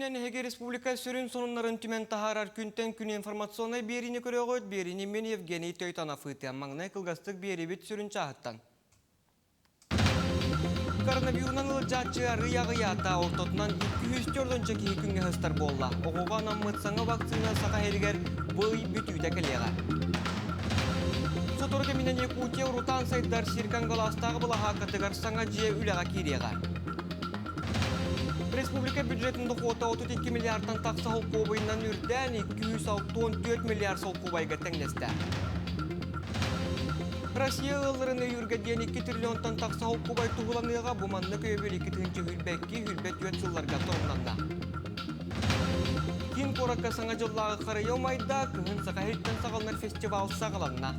Күннен Эге Республика сөрін сонунларын түмен тахарар күнтен күн информационной берini көрөгөт берini мен Евгений Тойтанов ытыян маңнай кылгастык берибит сөрін чахыттан. Коронавирунан ылжатчы рыягыята ортотунан 204 чеки күнге хыстар болла. Оғуға наммытсаңа вакцина сақа хелігер бұй бүтүйді кәлеға. Соторға менен Якутия урутан сайдар сиркан галастағы бұлаға катыгар саңа жие үліға киреға. Республика бюджетінде қота 32 миллиардтан тақса холқу бойынан үрден 264 миллиард солқу байға тәңлесті. Россия ылырыны үргеден 2 триллионтан тақса холқу бай туғыланыға бұманны көйбел 2 түнчі хүлбәкки хүлбәт өт жылларға торынланна. Кин қоракка саңа жыллағы қарайы майда күхін сақа хелттен сағалнар фестивал сағаланна.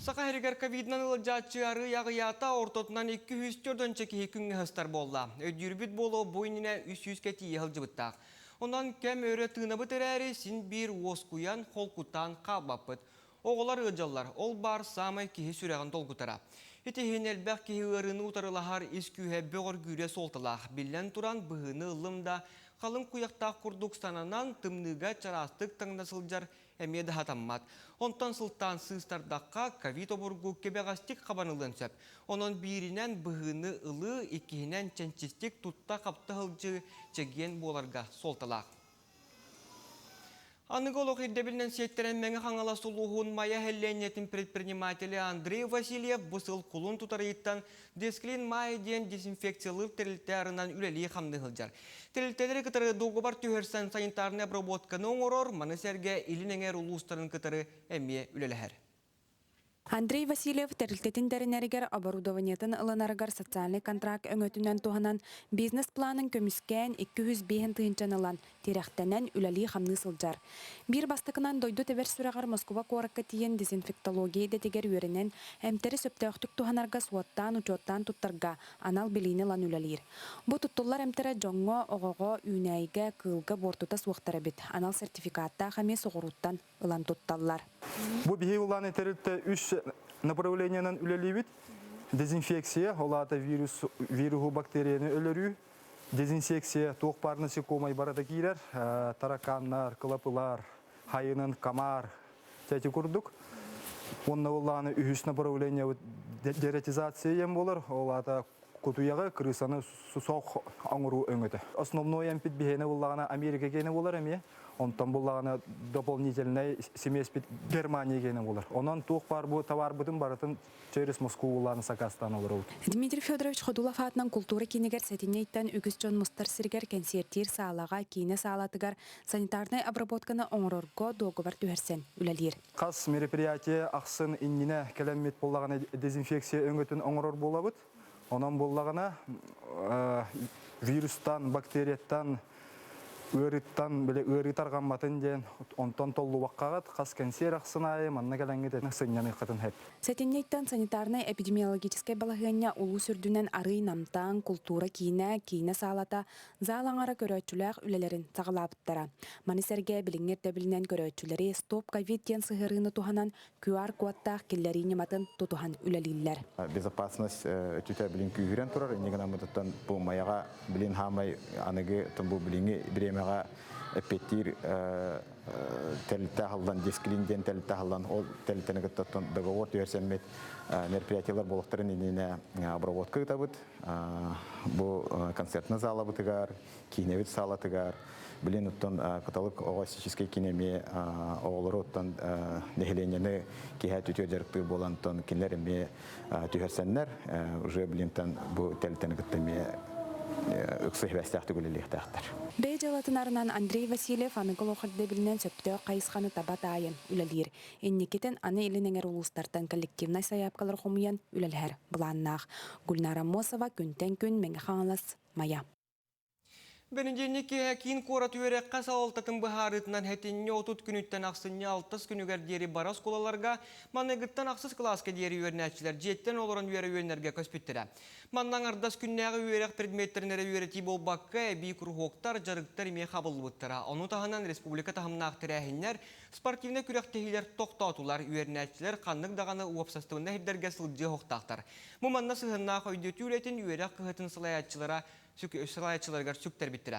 Сақа херігер ковиднан ылжатчы рыягыята ортотунан 204 чеки күнге хыстар болла. Өдүрбіт болу бойнина 300 кәті ехілжібіттақ. Онан кәм өрі тынабыт әрі син бір оскуян холкутан қабапыт. Оғылар ұджалар, ол бар самай кехи сүрәғын толгутара. Етехен әлбәқ кехи ұрыны ұтарылағар искүйе бөғір гүйре солтылақ. Білен тұран бұғыны ылымда қалың құяқтақ Күрдікстанынан тымныға чарастық таңнасылжар әмеді хатаммат. Онтан сылтан сыстардаққа ковид обыргу кебеғастик қабанылын сөп. Онын бірінен бұғыны ылы, екіхінен чәнчістік тұтта қапты ғылжы чеген боларға солтылақ. Анығолық ердебілінен сеттерен мәңі қаңала сұлуғын мая хәлленетін предпринимателі Андрей Васильев бұсыл құлын тұтарыйттан десклин майден дезинфекциялық тәрілтәрінен үлелі қамды ғылжар. Тәрілтәлері кітары доғыбар түйерсен санитарны обработканы оңырор, маны сәрге илінеңер ұлыстарын кітары әмие үлеліхер. Андрей Васильев тәрілтетін дәрінәрігер оборудованиятын ылынарығар социальный контракт өңөтінен туғанан бизнес-планын көміскен 205 тыынчан ылан теряқтанан үләлі қамны сылжар. Бір бастықынан дойду тәбір сүрағар Москва қораққа тиен дезинфектология дәтегер өрінен әмтері сөптәуқтік туғанарға суаттан, учоттан туттарға анал білейні лан үләлер. Бұ туттулар әмтері жоңға, оғыға, үйнәйге, кылға бортута суақтары бет. Анал сертификатта қаме соғыруттан ылан тутталар. Бұл бейі ұланы тәрілті үш направлениянан үлелебет. Дезинфекция, олата вирусу бактерияны өліру. Дезинфекция, тоқпар насекомай барада кейлер. Тараканнар, кылапылар, хайынын, камар тәті күрдік. Онна ұланы үш направления дератизация ем болар. Олата кутуяғы крысаны соқ аңыру өңіті. Основной әмпет бейіне ұлағына Америка кейіне болар әме. Онтан бұлағына дополнительный семес бит Германия кейіне болар. Онан тоқ бар бұ, товар бұдың барытын через Москву ұлағына сақастан олар өт. Дмитрий Федорович Ходулов атынан культура кейінегер сәтінейттен үгіз жон мұстар сіргер концертир саалаға кейіне саалатығар санитарный обработканы оңырорго доғывар түйерсен үләлер. Қас мероприятие ақсын инніне кәлеммет болағына дезинфекция өңгетін оңырор болабыд. Онан болағына вирустан, бактерияттан, өріттан, өрітарған матын ден, онтан толу ваққағат, қас кәнсер ақсын айы, манна кәләңгеді сынняны қытын әп. Сәтіннейттен санитарный эпидемиологическай балағыня ұлу сүрдінен ары намтан, культура кейіне саалата, залаңара көрөтчіләқ үлелерін сағылапыттара. Манисерге біліңер дәбілінен көрөтчілері стоп ковид ден сығырыны туханан QR кодтақ келлеріне матын тутухан үлелілер. Безопасность түтә білін күйірен тұрар, енеген амытыттан бұл маяға білін хамай анығы тұмбу біліңі біремеға эппеттир тәлітті қалдан, десклинден тәлітті қалдан, ол тәліттіні күттіттен договор түйерсенмет мероприятиялар болықтырын еніне обработка күтабыд. Бұл концертны зала бұтығар, кейіневіт сала тұғар. Білін ұттан каталык оғасическай кинеме оғылары ұттан нехеленені кейхә түтер жарықты болан ұттан кенлеріме түйерсенлер. Уже білінтен бұл тәліттіні күттіме үксі хвәстәқті көлелектәқтір. Бей жалатынарынан Андрей Васильев анығыл оқырды білінен сөпті қайысқаны табат айын үләлер. Еннекетін аны елінеңер ұлыстартан коллективнай саяпқалар қомыян үләлер бұланнақ. Гүлнара Мосова күнтен күн мәңі қаңылас мая. Benedini ki hekin korat üyerek kasa oltatın baharıtından hetinni otut günütten aksınnya altas günüger diyeri baras kolalarga manegıttan aksız klaska diyeri üyernetçiler ciyetten oluran üyere üyenlerge köspüttüre. Mandan ardas künnäge üyerek predmetterinere üyereti bol bakka ebi kurhoktar jarıktar ime kabıl bıttıra. Onu tahanan Respublika tahamnaq terehinler sportivne kürektehiler toktatular üyernetçiler kanlık dağını uapsastığında hidderge sılcı hoktaqtar. Bu manna sıhınnağı öydütü üretin üyerek kıhıtın sılayatçılarga süktер bittire.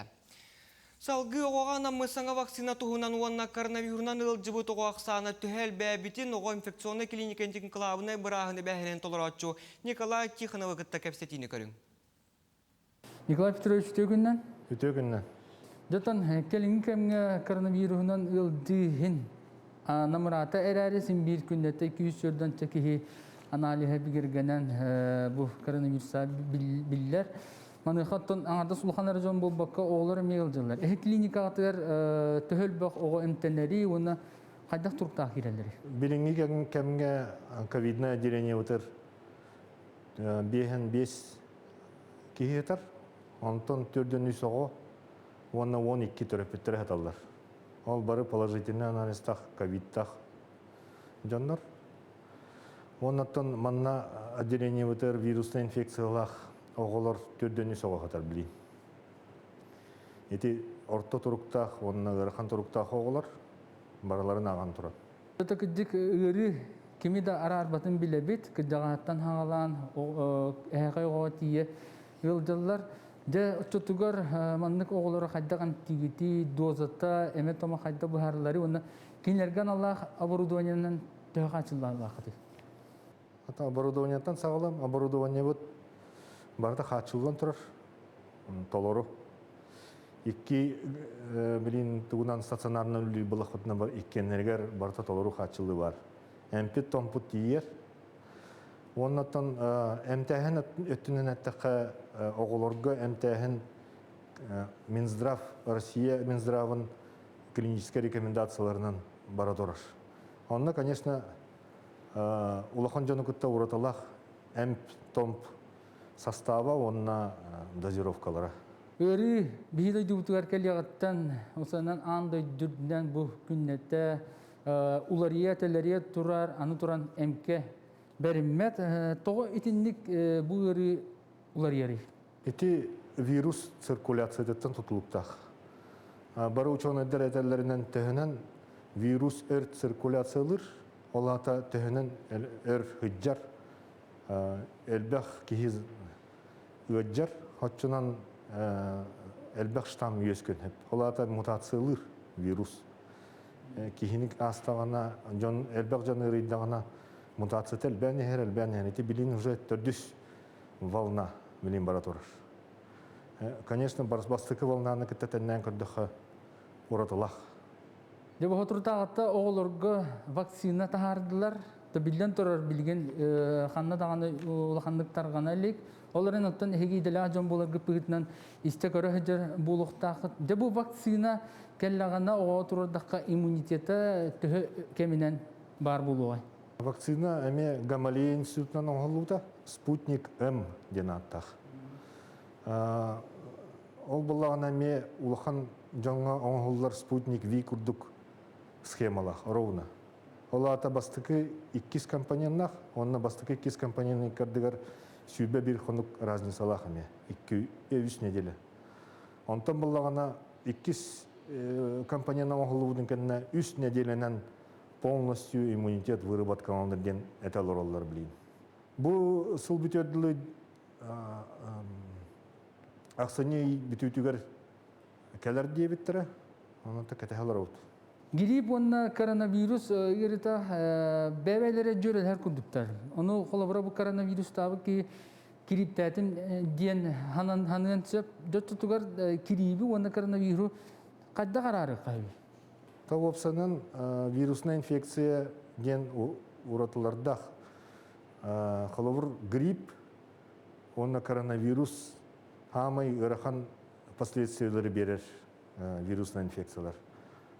Salgı oğana mısana vaksina tuhunan uanna koronavirusnan ılcıbı toğaqsana tühel bäbitin oğa infeksyonna klinikentin kılavına bırağını bäheren toleratçu Nikolay Tikhonov'ı gıtta kepsetini körün. Nikolay Petrovич Tögün'den, Öte günden. jatan kelinkemge koronavirusnan ıldıhin namrata eraresin bir künnette 200 yıldan çekihi analihe bilgirgenen bu koronavirusa biller. Mani hatton ağırda sulhan rajon bol bakka oğlar meyilciler. Klinika atır töhül bak oğu emtenleri ona kaydak turukta gireleri. Birinci kemge Covid'na direniye otur. Bihen 5 kişi yeter. Ondan türden soğuk. Ona 12 terapetleri hatalar. Al barı положительный анализтах, Covid'tах canlar. Ondan manna direniye otur virüsle infeksiyalar. Oğullar türden soğuk hatar bilin. Eti orta turuktah, onunla gırkan turuktah oğullar baraların ağan turar. Jata kıcık ırı kimi de arar batın bile bit, kıcağattan hağalan, ehekay oğa tiye yılcılar. De çotugar manlık oğulları kaydakan tigiti, dozata, emet ama kayda buharları, ona kinlergen Allah aburuduanyanan töhü kaçırlar vakti. Hatta оборудованиятан сağlam, оборудование вот barda kaçılan turar. Toluru. İki bilin tuğunan stasyonarına ülü bulakıtına var. İki energer barda toluru kaçılı var. Empit tomput diyer. Ondan emtihan ötünen ettiği oğulurga emtihan Minzdrav, Россия Минздрав'ın клинический рекомендацияларынан бара durur. Onda, конечно, улахан жаны күтті ураталақ эмп томп состава, онна дозировкалары. Örü bihide dutugar keliyattan usanan anda dürdünden bu günnette ulariya teleriye turar anı turan emke berimmet toğu itinlik bu örü ulariyari. Ити вирус циркуляциядан tutuluktaq. Бары ученыйдар этерлеринен төһөнен вирус эр циркуляциялыр, олата төһөнен эр хыджар, элбэх киһиз ыджар, хотчунан элбэх штам үескөн хеп. Олата мутациялыр вирус. Киһиник астагана, жон элбэх жаны рыйдагана мутациятел бәне хер элбәне, ити билин уже төрдүс волна билин бара турар. Конечно, бастыкы волнаны кеттеннен көрдөх уратылах. Дебе хотуртагатта оголорго вакцина тахардылар. Та билен турар билген ханна даганы улахандыктар гана элек. Оларын оттан хегиделе жон боларга пыгытнан исте көрө хежер булуктагы. Дебе вакцина келлагана ого турардакка иммунитеті төһө кеминен бар булугай. Вакцина эме Гамалея институтунан оңолууда Спутник М денаттах. Ол боллаган эме улахан жаңа оңоллар Спутник Ви курдук схемалах ровно. Олата бастыкы 2 компанияннах, онна бастыкы 2 компанияны кардыгар сүйбе бир хонук разницалах эме 2-3 неделе. Онтон боллагана 2 компанияны оңолуудун кенне 3 неделенен полностью иммунитет выработкаланыр ден эталор олар билин. Бу сыл бүтөдүлү аксыны бүтүтүгөр келер диебиттер, онда кетелер ут. Гирип онна коронавирус ирита бебелере жөрел her күндүктөр. Ону колобура бу коронавирус табы ки кириптетин ден ханан сөп дөттүгөр кириби онна коронавирус кадда карары кайбы. Тавопсанын вирусная инфекция ден уратылардах колобур грипп, онна коронавирус хамай ырахан последствиялары берер вирусная инфекциялар.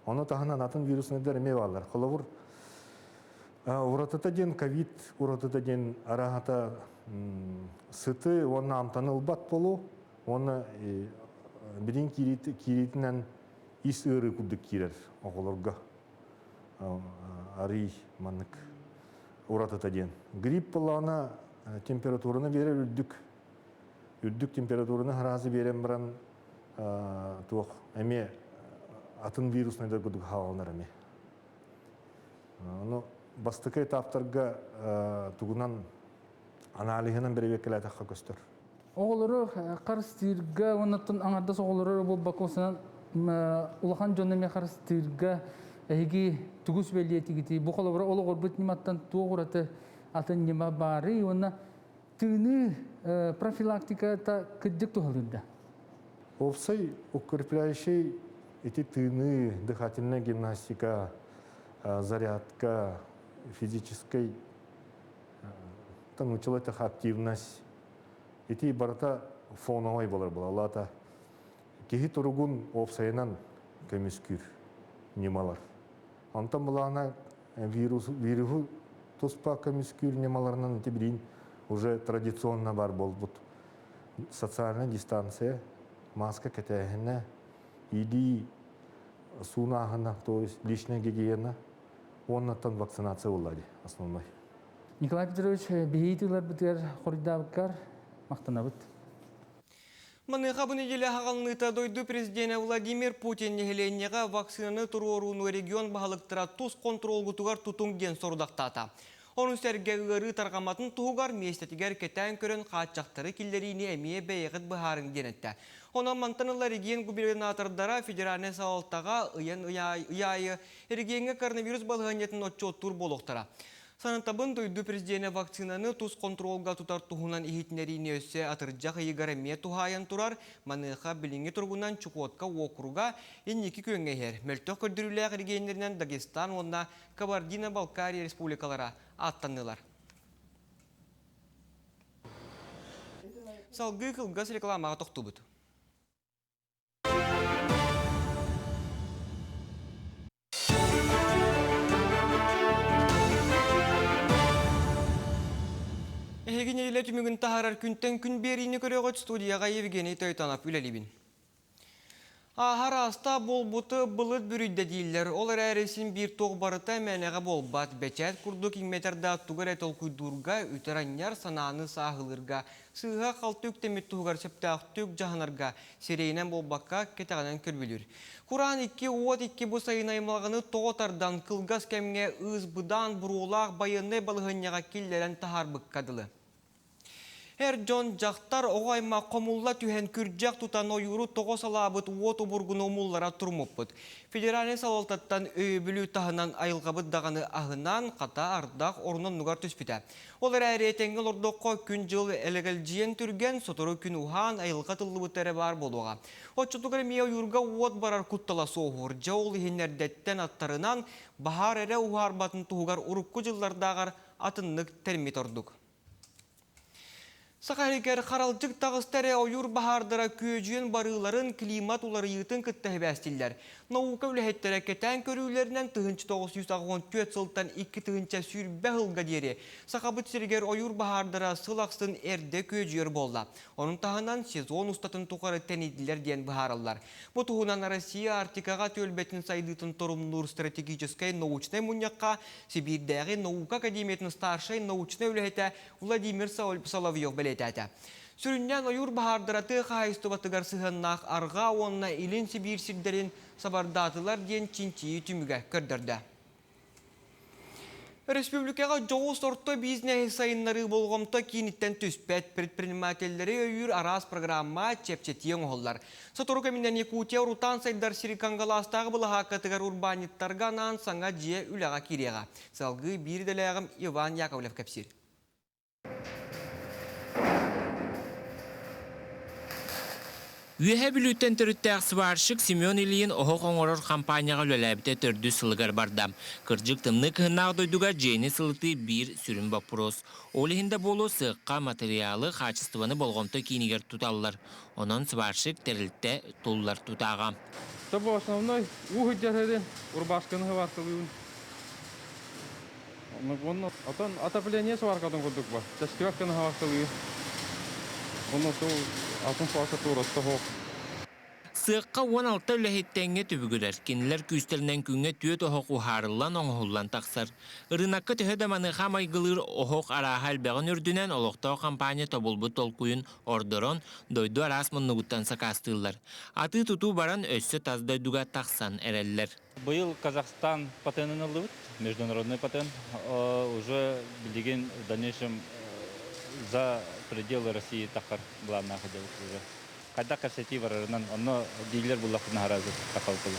Оны таханан атын вирусныйдар эме балар. Колобур уратыта ден ковид, уратыта ден арахата сыты, оны амтанылбат болу, оны Birinin kiritinden is ırı kuduk kirer oğulurga. Arı manık uğratata diyen. Grip bulağına temperaturunu verir üddük. Üddük temperaturunu harazı veren baran tuğ. Eme atın virusuna da kuduk havalanır eme. Onu bastıkı etaptarga tuğunan analihinan bir vekilata kakostör. Oğulları karıştırga, ondan anardas oğulları bu bakılsan ulakan jonne karıştırga higi tugus beliyeti giti. Bu kalabra oğlu gorbut nimattan tuğuratı atın nima bari ona tını profilaktika ta kıcık tuhalında. Овсай укрепляющий эти тыны, дыхательная гимнастика, зарядка, физической, там училась активность. Эти барата фоновой была лата. Кихи тургун овсайнан көміскүр немалар. Антан булана вирусу тоспа көміскүр немаларынан тибирин уже традиционно бар болбут. Социальная дистанция, маска кетехіне, иди сунахына, то есть личная гигиена, оннан вакцинация болады основной. Николай Петрович, бейітілер бітер қоридабыккар мақтанабыт. Маныға бұны елі хағалыныта дойды президент Владимир Путин нехеленеға вакцинаны тұруоруыны регион бағалықтыра тұз контрол ғытуғар тұтың ден сордақтата. Оның сәрге ғыры тарғаматын тұғығар местетігер кетен көрін қатшақтары келдеріне әмее бәйіғіт бұхарын денетті. Онан мантанылы регион губернатордара федеральный сауалттаға ұян ұяйы регионға коронавирус балғанетін отчеттур болуқтара. Санатабын дойду президент вакцинаны туз контролга тутар туһунан ихитнерine өссе атыржақ игараме тухаян турар маныха билинги тургунан Чукотка округа инники көңгейер. Мөлтөх көрдүрүләк регионеринен Дагестан, онна Кабардино-Балкария республикалара аттанылар. Салгы кылгас рекламаға тоқтубут. Егене елі түмігін тағарар күнттен күн беріне көріғыт студияға Евгений Тойтанап үлелебін. Ахар аста болбуты бұлыт бүрүйді дейілер. Олар әресін бір тоқ барыта мәнеға болбат. Бәчәт күрдік ingmeterda тұғыр әтіл күйдурға, үтіранняр сананы сағылырға, сыға қалты үктемет тұғыр септақ түк жағанарға, серейінен болбаққа кетағанан көрбілір. Құран 2-2 бұл сайын аймалғаны тоғытардан қылғас кәмге ұз бұдан бұрулақ байынны балығынняға келдерін тахар бұққадылы. Her John Jaqtar oğayma qomulла tühen kürjaq tutan oyuru toğo salabıt uotu burgunu omullara turmupbut. Federalne salaltattan öybülü tahınan ayılgabıt dağını ahınan qata ardaq orunan nugar tüspüte. Olar әретengil ordoqqa күн jıl elegeljiyen türgen sotoru күн uhan ayılga tıllıbıtları bar boluğa. Otçutuqar miya yurga uot barar kuttala soğur. Jaul hinnerdetten attarınan bahar ere uhar batın tuğugar urukku jıllardağar atınlık termit orduk. Сақарикер қаралчық тағыстары ойыр бахардыра көжен барыларын климат улары йытын кіттәхі бәстілдер. Наука үләхеттері кетен көрілерінен 1914 сылтан 2 тығынча сүрбә ғылға дері. Сақабыт сергер ойыр бахардыра сылақсын әрді көжер болла. Оның тағынан сезон ұстатын тұқары тәнеділер ден бахаралар. Бұл тұғынан Россия Артикаға төлбетін сайдытын тұрымнур стратегическай научный мұньяққа Сибирдегі наука академиятын старшай научный үләхеті Владимир Соловьев бәлі. Сүріннен ойыр бахардыраты қайысты батыгар сығыннақ арға онына илін Сибир сирдерін сабардатылар ден чинчиі түміге көрдірді. Республикаға жоғы сорты бизнес сайынлары болғымта кейініттен түспәт предпринимателері өйір арас программа чепчетиен оғылар. Сатуру көмінден Якутия Рутан сайдар Сирикангаластағы бұлыға катығар урбаниттарға нан саңа жие үліға кереға. Салғы бір дәләғым Иван Яковлев кәпсір. Үйе бүліттен түріттәқ сваршық Семен Ильин оғық оңырыр компанияға лөләбіте түрді сылығар бардам. Кыржық тымны кығынақ дойдуға жейні сылыты бір сүрін бапырос. Олығында болу сыққа материалы қачыстываны болғымты кейінігер тұталылар. Онын сваршық тәрілтті тұлылар тұтаға. Бұл основной ұғы жарады ұрбашқыны варқылуын. Отопление сварқадың құдық ба. Тәшківаққыны варқылуын. Оны сол атын факатурасы хоқ. Sığqa 16 ülehittenге tübügüler. Kiniler küsterinden künge tüet ohoq uharıllan oğullan taqsar. Irınakka tühedamanı xamay gılır ohoq arahal bağın ürdünen oloqtao kampanya tobulbu tolkuyun ordoron doydu arasmın nuguttan sakastığıllar. Atı tutu baran össü tazdayduga taqsan ereller. Был Казахстан патентын алды, международный патент, уже билеген в дальнейшем за пределы России тахар главное ходил уже. Когда кассети варарынан, оно дилер буллах наразы тахал было.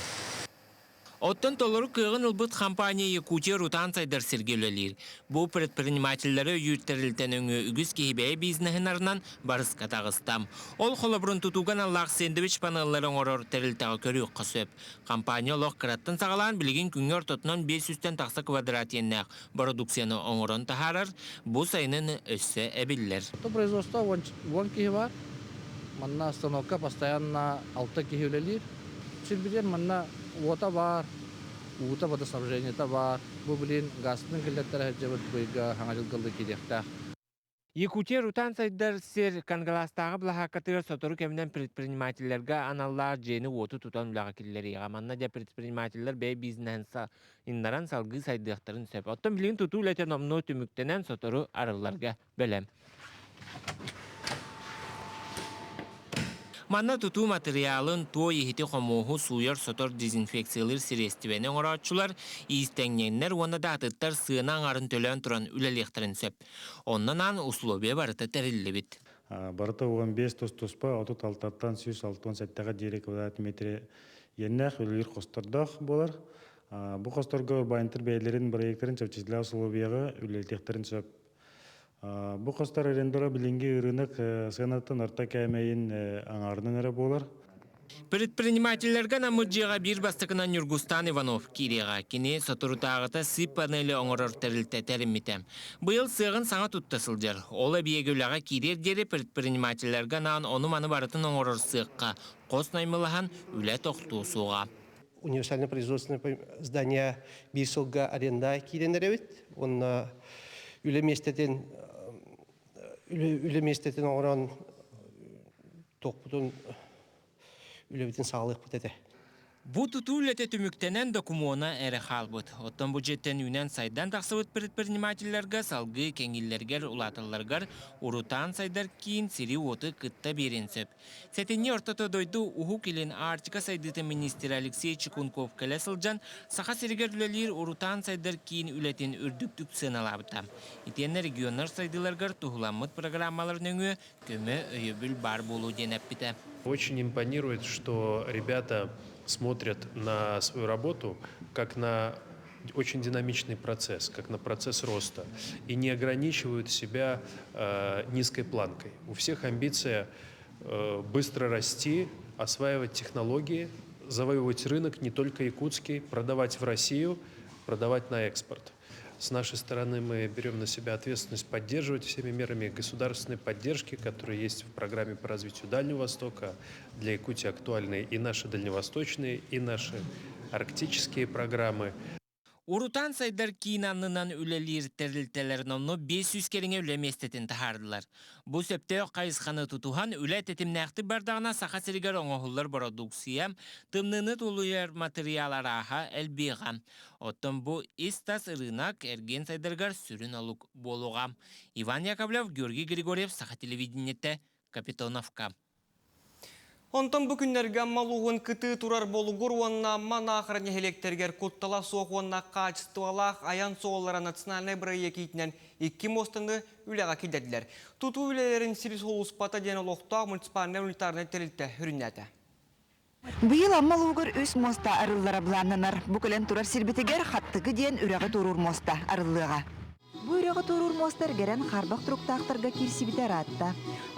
Оттан толору кыгын ылбыт компания Якутия Рутан сайдар сергелелер. Бу предпринимательлары үйүртерилтен өңі үгіз кейбей бизнесін арынан барыс катағыстам. Ол холобрун тутуган Аллах сэндвич панелларын орор терилтағы көрі қысып. Компания лоқ кыраттын сағалан білген күнгер тотынан 500-тен тақса квадрат еннәқ продукцияны оңырын тахарар, бу сайынын өссі әбіллер. Производство вон кихивар, манна остановка постоянно 6 кихивлелер. Сирбиден манна уота бар, уота водоснабжение-то бар. Бу билин газның киллеттері жабыт бұйға хаңажыл кылды кедектақ. Якутия Рутан сайдар сер кангаластағы блаха катыр сотору кемден предпринимательлерге аналлар жені оту тутан блаха киллери. Аманна де предпринимательлер бей бизнеса индаран салгы сайдықтарын сөп. Оттан билин туту летен омно түміктенен сотору арыларга бөлем. Манна туту материалын туо ехити хомоху суяр сотор дезинфекциялыр сирестивені оңырачулар, истеңненлер оны да атыттар сыынан арын төлен тұран үлелектірін сөп. Оннан условия барыта тәрілі бит. Барыта 15 тоспа, отут алтаттан 167 дирек квадрат метре еннәқ үлелер қостырдақ болар. Бұ қостырға байынтыр бәйлерін проектерін сөпчізілі условияға үлелтектерін сөп. Бу қостар арендора билинги рынок сынаттан арта кәмейін аңарының әрі болар. Предпринимательлерге намыджыға бір бастықынан Нюргустан Иванов киреға кене сотырутағыта сып панели оңырыр тәрілті тәрімметем. Бұйыл сығын саңа тұттасылжар. Ола биегіліға кирер дері предпринимательлерге наан оны маны барытын оңырыр сыққа қос наймылыған үлі тоқту суға. Универсальное производственное здание бейсолга аренда киренеревит. Он үлеместетен оңыран тоқпытын үлебетін сағылық бұтеді. Бу туту үлете түміктенен докумона әрі қалбыт. Оттан бюджеттен үнен сайдан тақсыбыт предпринимательлерге салғы кеңіллергер улатыларгар урутан сайдар кейін сири оты кытта беренсіп. Сәтенне ортата дойду уху келен Арктика сайдыты министр Алексей Чекунков кәлі сылжан сақа сиригер үлелер урутан сайдар кейін үлетін үрдіктік сыналабыта. Итенне регионар сайдыларгар тухуламыт программаларын өңі көмі өйөбіл бар болу денеп біті. Очень импонирует, что ребята смотрят на свою работу как на очень динамичный процесс, как на процесс роста, и не ограничивают себя низкой планкой. У всех амбиция быстро расти, осваивать технологии, завоевывать рынок не только якутский, продавать в Россию, продавать на экспорт. С нашей стороны мы берем на себя ответственность поддерживать всеми мерами государственной поддержки, которые есть в программе по развитию Дальнего Востока. Для Якутии актуальны и наши дальневосточные, и наши арктические программы. Урутан сайдар кейнанынан үлелер тәрілтелерін оны 500 кереңе үлеместетін тахардылар. Бұ сөпте қайысқаны тұтуған үлет етімнәқті бардағына сақа сірігер оңығылар продукция, тымныны толуер материалар аға әлбеға. Оттан бұ истас рынок әрген сайдаргар сүрін алук болуға. Иван Яковлев, Георгий Григорьев, Саха телевидениетті, Капитоновка. Онтан бүкіндерге малуғын күті тұрар болуғыр онна мана ақырын електергер құттала соқ онна қачыстуалақ аян соғылары национальный проектінен 2 мостынды үлеға келдеділер. Тұту үлелерін сирис олуспата дені лоқтақ муниципальный унитарны тәрілті үрінәді. Бұйыл аммалуғыр өс моста арыллара бұланынар. Бүкілен тұрар сирбетігер қаттығы ден үрәғі тұрur моста арыллыға. Бу үрәгә турur мостар гәрән харбак труктактарга кирсибитер атта.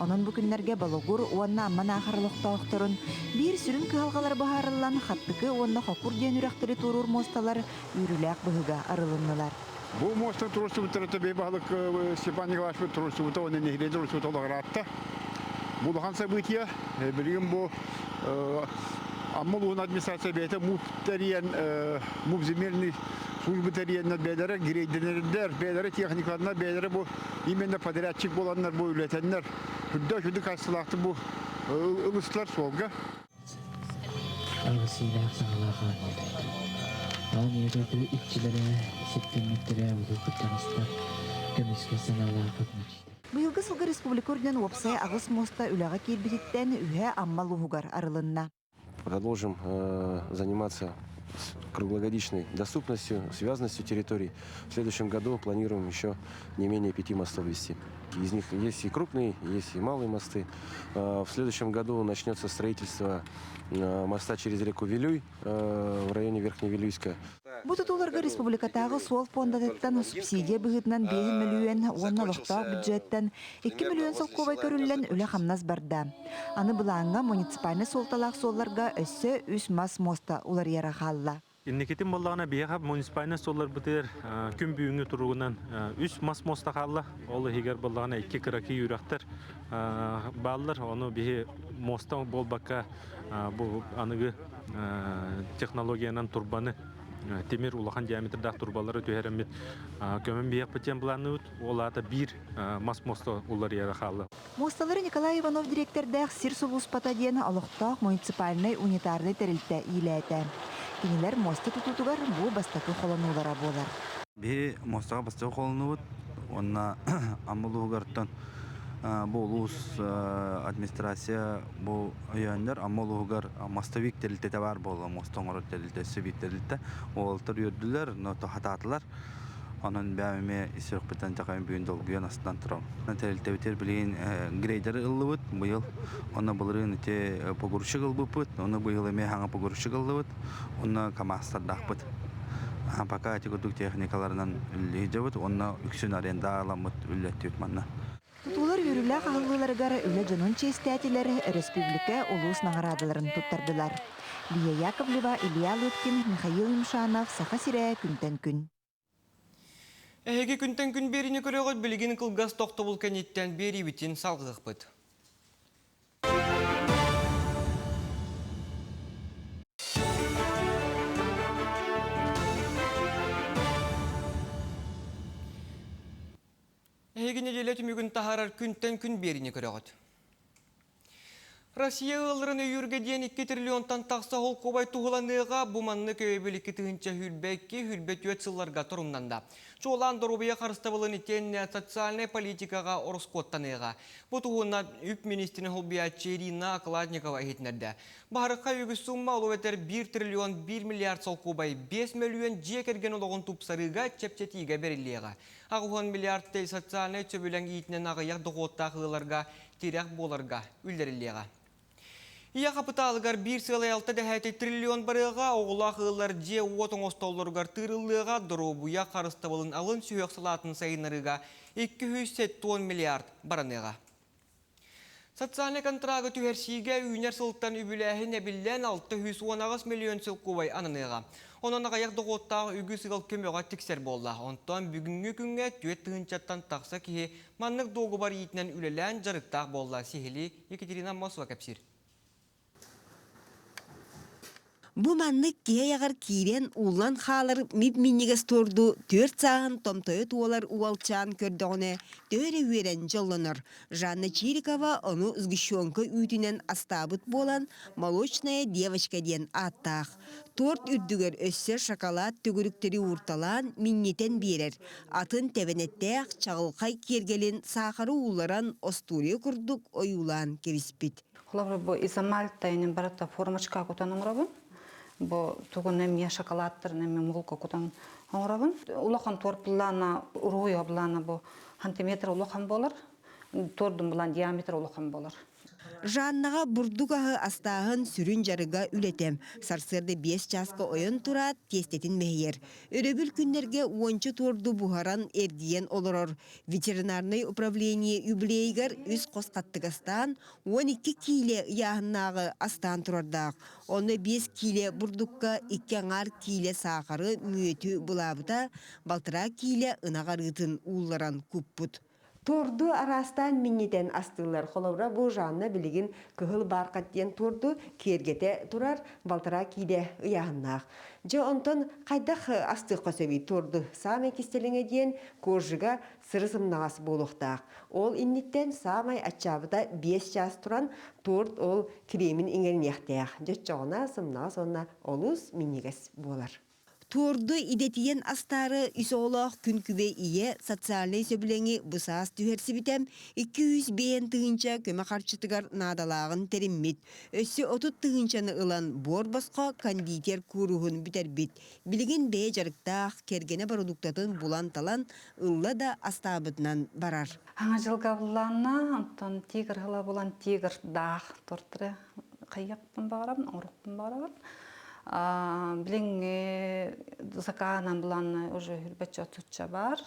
Онын бүкүннәргә балогур уанна амана ахырлыктактырын. Бир сүрүн кыалгалар баһарыллан хаттыкы уанна хакур ден үрәктәре турur мосталар үрүләк быһыга арылыннылар. Бу моста турысы бутырты бебалык Степан Николаевич турысы бута оны нехре турысы бута атта. Бу хан события билгән бу Аммалугун администрация бейте муптариян мубземельный службы тарияннар бейлері, грейденерлер, бейлері, техникаларына бейлері бұл именно подрядчик боланlar бұл үлетенler. Хүдді кайсылақты бұл ылыстылар солға. Ağısıyla sağlağa Ağın yedeki işçilere, settinliklere bu kıttanıslar kömüske sanalığa katmış. Быйылгы сылгы республика үрден опсай агыс моста үләгә кирбититтен үһә аммал уһугар арылынна. Продолжим заниматься круглогодичной доступностью, связанностью территорий. В следующем году планируем еще не менее 5 мостов ввести. Из них есть и крупные, есть и малые мосты. В следующем году начнется строительство моста через реку Вилюй в районе Верхневилюйска. Бу тутуларга республикатагы суол фондаттан субсидия быгытынан 5 миллион, онна лохтак бюджеттен 2 миллион солковай көрүллен үле хамнас барда. Аны булаңга муниципальный солталак солларга өссө үс мас моста улар ярахалла. Иннекетин боллагына бияга муниципальный соллар бытыр күн бүйүңү туругунан үс мас моста халла. Ол егер боллагына 2 кыраки юрактар баллар, оны бие моста болбакка бу аныгы технологиянан турбаны темир улахан диаметрдах турбалары төһәремит көмөн бияк битен буланут, олата бир мас моста улар ярахалла. Мосталары Николай Иванов директордах Сирсулус Патаден алохтак муниципальный унитарный терилте иләтә. Кинилер моста тутутугар бу бастакы холонуулара болар. Би мостага бастакы холонуут, онна аммалуугартан болус администрация бу өйөндөр аммалуугар мостовик терилте бар болу, мостоңор терилте, субик терилте. Олтыр йөрдүлөр, но тохататылар. Onun bäme isök bitan takayım büyün dolguyan astan turam. Terилте битер билин грейдер ыллыбыт, быйыл. Онна булырын ите погурушык ылбыпыт, онна быйыл эме хаңа погурушык ыллыбыт, онна камастардакпыт. Пока эти кудук техникаларынан үллейдебыт, онна үксүн аренда аламыт үллеттүт манна. Тутулар йөрүлә кагылларга үле жонун честәтиләре республика улус наградаларын туттардылар. Лия Яковлева, Илья Лыткин, Михаил Имшанов, Саха Сирә күнтен күн. Әйге күнтен күн беріне көріғыт білген қылғас тоқты бұл кәнеттен бері бітін салғық бұд. Әйге неделі түмігін тахарар күнтен күн беріне көріғыт. Россия ылырын өйіргеден 2 триллионтан тақса ол қобай туғыланыға бұманны көйбеліккі түгінші хүлбет өт сылларға тұрымнанда. Чолан дұрубия қарыстабылын етенне социальный политикаға орыскоттаныға. Бұл туғына үп министрінің холбиятчы Ирина Акладникова етінерді. Бағырыққа өгіз сумма олу өтер 1 триллион 1 миллиард сол қобай 5 миллион жекерген олығын тұпсарыға чепчетиге берілеға. Ағуған миллиардтай социальный төбілен етінен ағаяқ дұғоттағыларға терек боларға үлдерілеға. Ия капиталыгар 1,6 триллион барыға оғылақ ғылар же отың остолларғар тырылыға дұрубуя қарыстабылын алын сүйек салатын сайынырыға 210 миллиард бараныға. Социальный контрагы түхерсиге үйнер сылттан үбіләхін әбіллән 610 миллион сыл көбай аныныға. Onun ағаяқ дұғыттағы үгі сығыл көмеға тіксер болла. Онтан бүгінгі күнге түйет тұғынчаттан тақса кеге маннық доғы бар етінен үлелән жарықтақ болла. Сехили Екатерина Мосова кәпсір. Бу маннык кие ягар кирен улан халар мид-миннигес турду 4 сағын томтойы туолар уалчан көрдіғіне төре үйерен жолланыр. Жанна Чирикова оны үзгішонка үйтінен астабыт болан молочная девочка ден аттақ. Торт үрдігер өссер шоколад түгіріктері урталан миннетен берер. Атын тевенеттеқ чағылқай кергелен сақары уларан остурия күрдік ойулан кевиспит. Хлабры бу изамаль тайнен барата формочка кутаның рабын. Бо тугун эме шоколадтыр, эме мулка кутан оңрабын. Улахан торпулана, уруй облана бо сантиметр улахан болар. Тордун булан диаметр улахан болар. Жаннаға бурдугағы астағын сүрін жарыға үлетем. Сарсырды 5 часқа ойын тұрат, тестетін мейер. Өрөбіл күннерге 10 торду бұхаран эрдиен олырыр. Ветеринарный управление юбилейгер үз қосқаттығыстан 12 киле яғыннағы астан тұрардақ. Оны 5 киле бурдукка 2 киле сақары мүйеті бұлабыта, балтыра киле ынағарытын уларан күппут. Турду арастан миннитен астылар холовра бу жанна билигин кыһыл баркаттен турду кергете турар балтара киде ыяһыннаах. Же онтон кайдах асты косеби турду саме кистелеңе диен кожыга сырысымнаас болуктаах. Ол инниттен самай ачабыта 5 час туран турд ол кремин иңернехтеах. Жочогона сымнаас онна олус миннигес болар. Турду идетиен астары үсолох күнкүбе ие социальный сөбүлеңи бусаас түһерсибитем 200 бейен тыгынча көмө карчытыгар надалагын териммит. Өссү 30 тыгынчаны ылан бор боско кондитер курухун бүтербит. Билигин бээ жарыктаах кергене продуктатын булан талан ылла да астабытынан барар. Аңа жылга буланна, антон тигр хыла булан тигр дах тортре кыйыппын барабын, орукпун барабын. Билин заканан булан уже хүрбече тутча бар.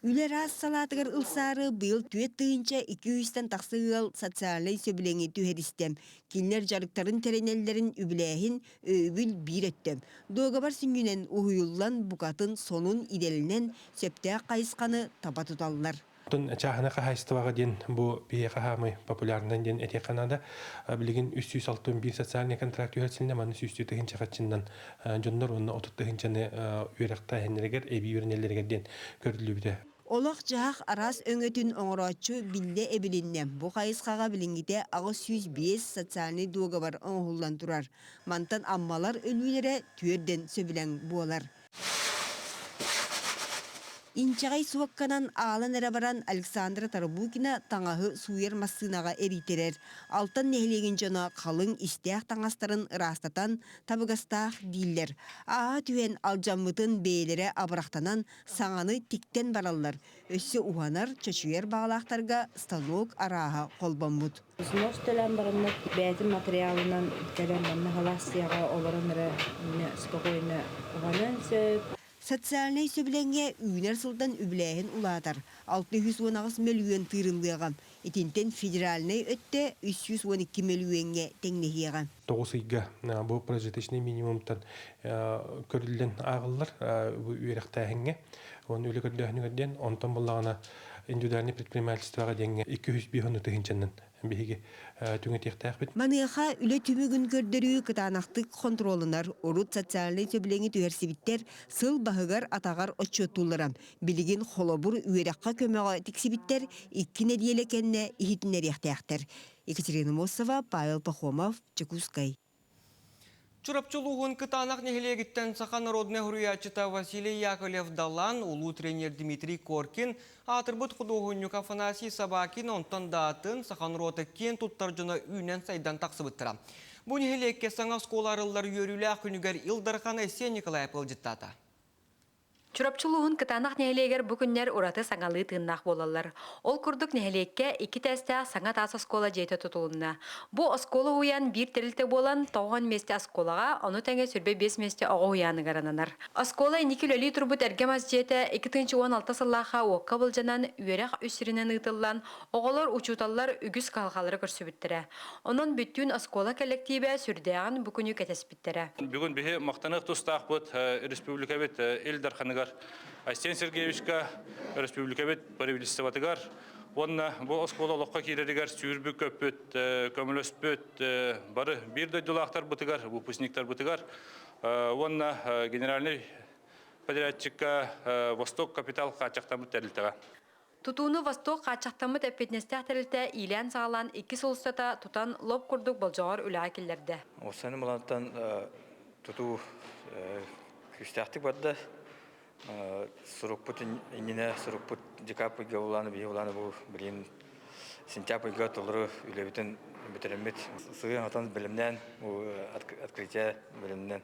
Үлер аз салатыгар ылсары быйыл түет тыгынча 200-тен тақсыгыл социальный сөбілеңі түхеристем. Кинлер жарықтарын теренелерін үбіләхін өбіл бір өттім. Доғабар сүнгінен уйуллан букатын сонун иделінен сөпте қайысқаны таба тұталылар. Тон чаханака хайстывага ден бу биеха хамы популярнан ден эте канада билигин 361 социальный контракт үһәсинне маны 300 чакачыннан жоннор онна 30 чаны үрәкта хеннергер эби үрнелерге ден көрдүлүбүдө. Олақ жақ арас өңөтүн оңырачу билде эбилинне. Бу қайысқаға билингите ағыз 105 социальный договор оңғылдан турар. Мантан аммалар өлүлері түрден сөбілен болар. Инчағай суаққанан ағалан әрі баран Александра Тарабукина таңағы суер массынаға эритерер. Алтан нәхілеген жона қалың истеяқ таңастарын растатан табығастақ дейілер. Аға түйен алжаммытын бейлері абырақтанан саңаны тиктен баралар. Өссі уғанар чөчуер бағалақтарға станок араға қолбамбұд. Үзнос төлән барынны бәйті материалынан кәлем банны халастияға оларыныры спокойны уғанын сөп. Социальный сөбіленге үйнер сылдан үбіләйін ұлатар. 619 миллион тырылыға. Етінтен федеральный өтті 312 миллионге теңнехеға. 9 үйге бұл прожиточный минимумтан көрілден ағылар үйректі әңге. Оны өлі көрдіғінігіден, онтан болағына индивидуальный предпринимательствоға денге 200 бейхоны тұхынчанын бейге түңетектәк бит. Маныға үлі түмігін көрдірі кытанақтық контролынар, орут социальный сөбіленгі түерсібіттер сыл бағығар атағар отчетуларам. Білігін холобур үйераққа көмеға тіксібіттер иккіне диелекенне ихитінер ектәқтер. Екатерина Мосова, Павел Пахомов, Чекускай. Чурапчылуғын кытанақ нехелегіттен Саха народный хуруячыта Василий Яковлев Далан, улу тренер Дмитрий Коркин, атырбыт худогунюк Афанасий Собакин, онтан датын Саха народы кен туттаржына үйнен сайдан тақсыбыттыра. Бұл нехелекке саңа сколарылар үйерілі күнігер Илдархан Эсен Николай Пылжыттата. Чурапчылуғын кытанақ нәхелегер бүкіннер ураты саңалы тыыннақ болалар. Ол күрдік нәхелекке 2 тәсті саңа тас оскола жейті тұтылынна. Бұ оскола уян бір тірілті болан тауған месте осколаға, оны тәңе сүрбе 5 месте оғы уяны ғарананар. Оскола 2 кілөлі тұрбыт әргемаз жейті 2-16 сыллаға оққа бұлжанан үйерақ үсірінен ұйтылан, оғылар учуталар үгіз қалғалары көрсібіттірі. Onun bütün оскола коллективе сүрдеған бүкіні кәтеспіттірі. Бүгін бігі мақтанық тұстақ бұд республика бет Илдарханыгар Айстен Сергеевичка республика бет правительствотыгар. Онна бұл оскола лоққа керерігер сүйірбі көппөт, көмілөспөт, бары бірді дұлақтар бұтыгар, выпускниктар бұтыгар. Онна генеральный подрядчикка Восток капитал қачақтамыт тәрілтіға. Тутуну Восток қачақтамыт әппетнестәк тәрілті илән сағалан 2 солыстата тұтан лоб күрдік болжағар үлі әкелдерді. Осаны мұлантан тұту күстәқтік барды. Сұрықпыт иніне сұрықпыт декапыйға оланы бейі оланы бұл білген сентябрьға толыры үлебітін бітірімет. Сығын атан білімнен, открытия білімнен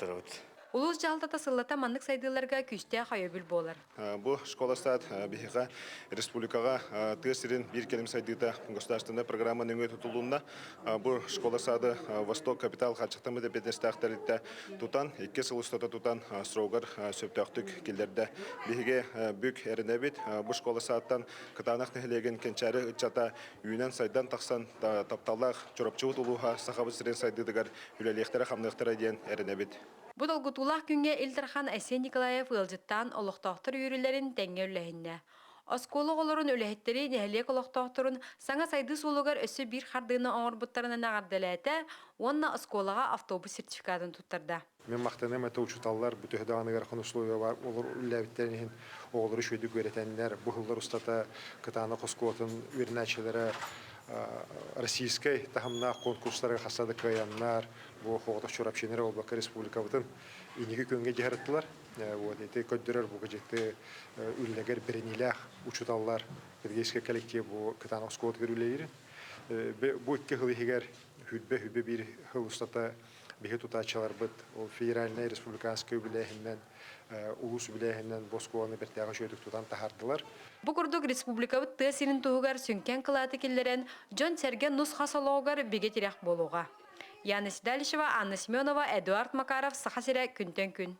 тұрғыт. Улус жалдата сыллата маннык сайдыларга күстә хайыбыл болар. Бу школа стат бихига республикага тесирин бир келим сайдыта государственная программа нөңө тутулуна бу школа сады Восток капитал хачыктамы деп бетнестактарытта тутан 2 сылыстата тутан срогар сөптөктүк келдерде бихиге бүк эренебит бу школа саттан кытанак нехлеген кенчары ычата үйнен сайдан таксан тапталлах чорапчыбыт улуга сахабыт сирен сайдыдыгар үлелектер хамныктар ден эренебит. Бұл олгутулақ күнге Илдархан Эсен Николаев ылжыттан олықтақтыр үйрілерін тәңгерләйінне. Осколы олорун үлэхеттери нехелек олохтоохторун саңа сайды сулугар өссө бир хардыны оңорбуттарына нагардалэте, онна осколага автобус сертификатын туттарда. Мен мақтаным это учуталлар бу төһдөгәнегәр хон условия бар. Олар үлләбиттерин оглары шөйдү göretәннәр, бу хыллар устата кытаны коскотын үрнәчләре российской тахамна конкурсларга хасады каяннар, бу хогыта чорапченер Албакы республикабытын инеге көнгә җиһәрәтләр. Вот эти көддөрөр бу гыҗыкты үлләгәр берениләх учуталлар бергәскә коллектив бу кытаны коскот гөрүләйер. Бу ике хыл һигәр хүтбе бир хыл устата бихе тутачалар бит ол федеральный республиканский биләһеннән улус биләһеннән Боскоаны бертәгә шөйдүк тутан тахардылар. Бу курдук республикабыт тәсирин тугар сүнкән кылаты киллерен Джон Серген нус хасалогар бигетирәк болуга. Яна Сидалишева, Анна Семенова, Эдуард Макаров, Сахасире күнтен күн.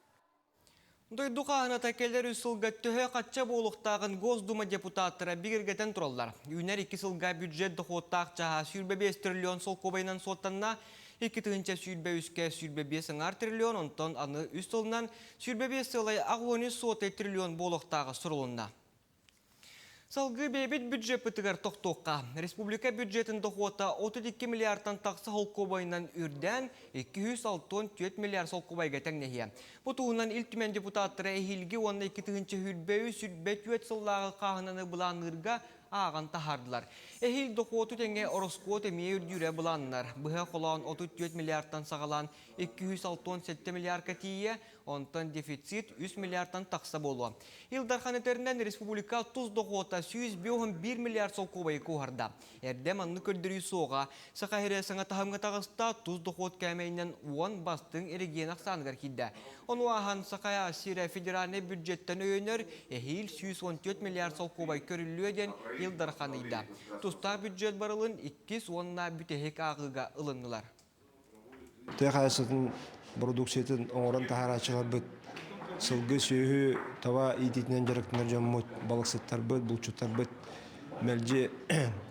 Дойдуқағына тәкелер үсілгі төһе қатча болуқтағын Госдума депутаттары бігіргетен тұралар. Үйнер 2 сылға бюджет дұқуттақ жаға сүйірбе 5 триллион сол көбайынан соттанна 2 тығынча сүйірбе үске сүйірбе 5 триллион, онтон аны үст сылынан сүйірбе 5 сылай ағуыны соты триллион болуқтағы сұрылынна. Салғы бейбет бюджет бітігер тоқтуққа. Республика бюджетін дұқуыта 32 миллиардтан тақсы хол көбайынан үрден 264 миллиард сол көбайға тәңнехе. Бұтуғынан илтімен депутаттары әйілге онына 2 тығынчы хүрбеуі сүрбет өт сыллағы қағынаны бұланырға аған тахардылар. Әйіл дұқуыты тәңе оросқуыты мейір дүре бұланынар. Бұға қолауын 34 миллиардтан сағалан 267 миллиард кәтейе, онтан дефицит 3 миллиардтан тақса болуы. Илдархан етерінен республика тұз дұқуыта 101 миллиард сол көбайы көғарда. Әрдем анны көрдірі соға, сақайыры саңа тағымға тағыста тұз дұқуыт кәмейінен 10 бастың ереген ақсанығар кейді. Оны ахан сақая Сирия федеральный бюджеттен өйінер, әйіл 114 миллиард сол көбай көрілі өден Илдархан үйді. Тұста бюджет барылын 2-10 бүтехек ағыға ылынылар. Тәқайсытын продукциятын оңыран тахарачылар бұд. Сылғы сөйі тава итетінен жарықтынар жаммыд, балықсыттар бұд, бұлчуттар бұд. Мәлже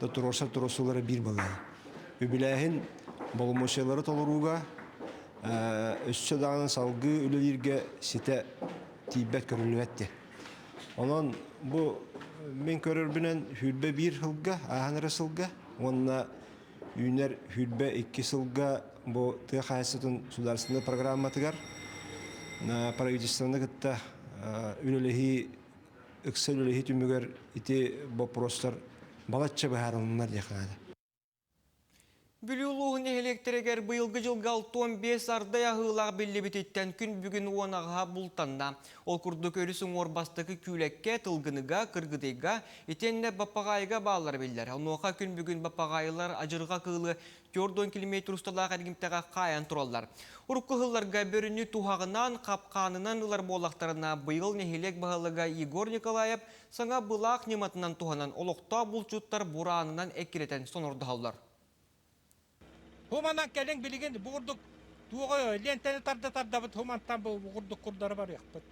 тұтырорса тұросылары бір балай. Өбіләхін болымошелары толыруға, өсі дағының салғы үлелерге сете тейбәт көрілуәтті. Онан бұл мен көрір бінен хүрбе бір хылға, ағаныры сылға, онына үйнер хүрбе 2 сылға бұл тәқайсытын сударсында программатығар. Правительствоны кітті үлелігі, үксі үлелігі түмігер ити бопростар балатча бағарынлар деқанады. Бүлілуғын электрегер бұйылғы жылға 15 ардая ғылақ белі бітеттен күн бүгін оңаға бұлтанда. Ол күрді көрісің орбастықы күлекке, тылғыныға, кыргыдайға, етенне баппағайға бағалар белдер. Оныға күн бүгін баппағайлар ажырға қылы 4 км ұсталақ әргімтіға қаян тұралар. Ұрыққы ғылларға бөріні туғағынан, қапқанынан ұлар болақтарына бұйыл нехелек бағалыға Егор Николаев саңа бұлақ нематынан туғанан олықта бұлчуттар бұранынан әкелетен сонырды ғалдар. Хуманан келен билеген бугурдук тугы лентени тардабыт хумантан бугурдук курдары бар яқпыт.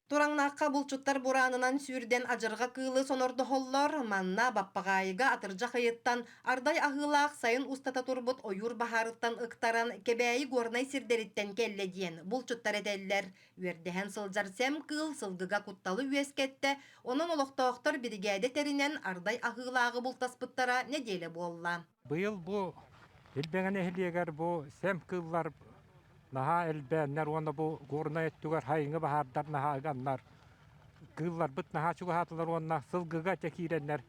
Тураңнаққа бұлчуттар буранынан сүрден ажырға кылы сонорды холлар, манна баппағайыға атыржақ айыттан ардай ағылақ сайын устата турбут ойур бахарыттан ықтаран кебәйі горнай сирдеріттен келле дейін бұлчуттар әдәлілер. Өрдіген сылжар сәм кыл сылгыға кутталы үйескетті, оның олықтауқтар біргәді терінен ардай ағылағы бұлтаспыттара неделі болла. Бұйыл бұ Элбәңәне хилиегәр бу сәм кыллар наха элбәннәр оны бу горна әттүгәр хайыңы баһардар наха аганнар кыллар бит наха чуга хатылар онна сылгыга тәкирәннәр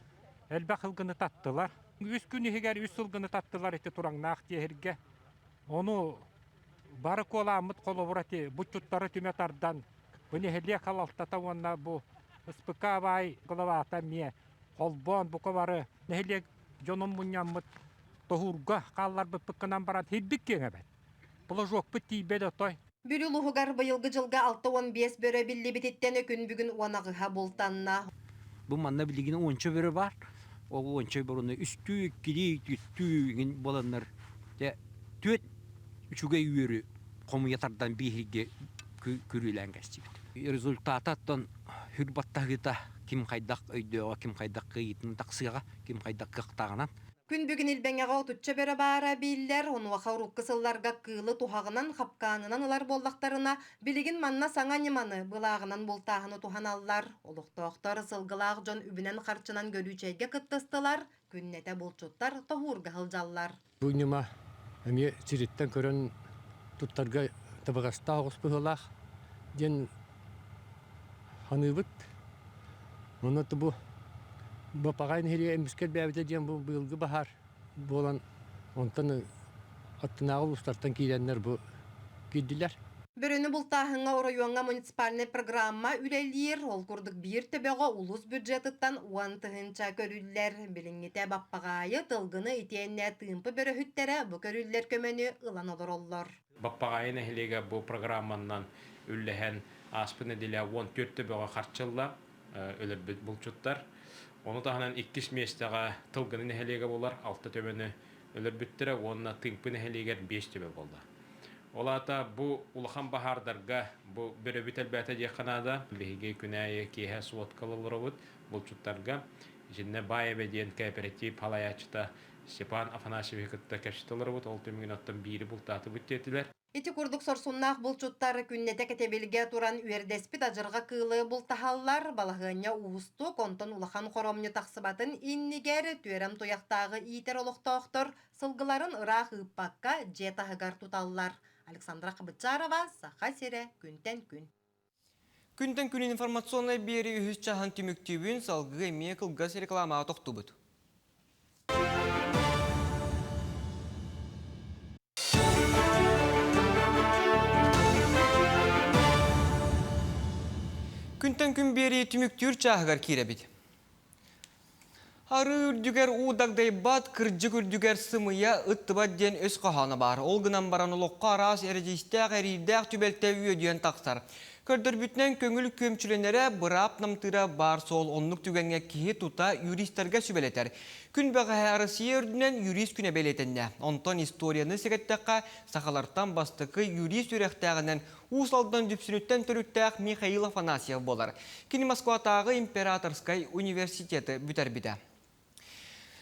элбә кылгыны таттылар. 3 күн хигәр 3 сылгыны таттылар ите тураңнак тиһергә. Оны бары коламыт колобурати бутчуттары түмәтардан буны хилия калалтата онна бу спыкавай головата ме холбон бу ковары нехилек жоном муньямыт Тоғырға қалар бұппықынан барад хеддік кеңебет. Бұлы жоқ бұтті беді той. Бүлілуғығар бұйылғы жылға 6-15 бөрі білі бітеттен өкін бүгін оңағыға болтанна. Бұл манна білігінің 10 бөрі бар. Ол 10 бөріні үсті, кiri, үсті боланар. Төт үшіге үйері қомиятардан бейхеге көрілен кәстебет. Результататтан хүрбаттағыда кім қайдақ өйдеуға, кім қайдақ қиытын тақсыға, кім қайдақ қықтағынан. Күн бүгін илбәңеға отутча бәрі бара бейлер, онуақа уруккысылларга кыылы тухағынан, қапқанынан ылар болдақтарына білігін манна саңа неманы, былағынан болтағыны туханаллар. Олықтоқтар сылғылақ жон үбінен қарчынан көрүчәйге кыттыстылар, күннете болчуттар тоғурға хылжаллар. Бүгінема әме сиреттен көрін тұттарға табығаста ағыс бұғылақ ден ханыбыт. Оны тұбы Бапағайын херия эмбискет бәбіте ден бұл бұйылғы бағар болан онтан аттынағы ұстартан кейденлер бұл кейділер. Бүріні бұлтағыңа орайуанға муниципальный программа үлелер, ол күрдік бір төбеға улус бюджетіттан уан тұғынша көрілер. Біліңгіте баппағайы тылғыны итенне тымпы бірі хүттері бұл көрілер көмені ұлан олар олар. Баппағайын әхілеге бұл программаннан үлләхен аспыны деле 14 төбеға қарчылла өлір бұлчуттар. Оны тағынан 2 местеға тылғыны нәхелеге болар, 6 төбені өлір бүттірі, онына тыңпы нәхелегер 5 төбе болды. Олата бұл улахан бахардарға бұл бірі бүтел бәті деканада, бігеге күнәйі кейхә суаткалылары бұд, бұл чуттарға. Жинне бай әбеден кооператив палаячыта Степан Афанасьев күтті кәшітілері бұд, ол төмігін аттан бейірі бұл таты бұд детілер. Ити курдук сорсуннах булчуттар күннете кетебелге туран үердеспит ажырга кылы бултахаллар балагыня уусту контон улахан хоромню тахсыбатын иннигер түерем туяктагы итер олохтоохтор сылгыларын ырах ыппакка жетахыгар туталлар. Александра Кабычарова, Саха Сере, Күнтен күн. Күнтен күн информационный бери үхіс чахан түміктібін салғы мекіл газ реклама тоқты бұд. Күнтен күн бері түміктүр чағығар керебеді. Ары үрдігер удағдай бат, кірджі үрдігер сымыя ұттыбат ден өз қағаны бар. Олғынан баран ұлыққа арас әрежестәқ әрейдәқ түбәлті өйден тақсар. Көрдір бүтінен көңіл көмчіленері бұрап намтыра бар сол онлық түгенге кейі тута юристерге сүбелетер. Күн бәғі әрісі өрдінен юрист күне белетенне. Онтан историяны секеттәққа сақалартан бастықы юрист үректәғінен Усалдан дүпсінүттен түріттәқ Михаил Афанасьев болар. Кені Москватағы Императорскай университеті бүтер біді.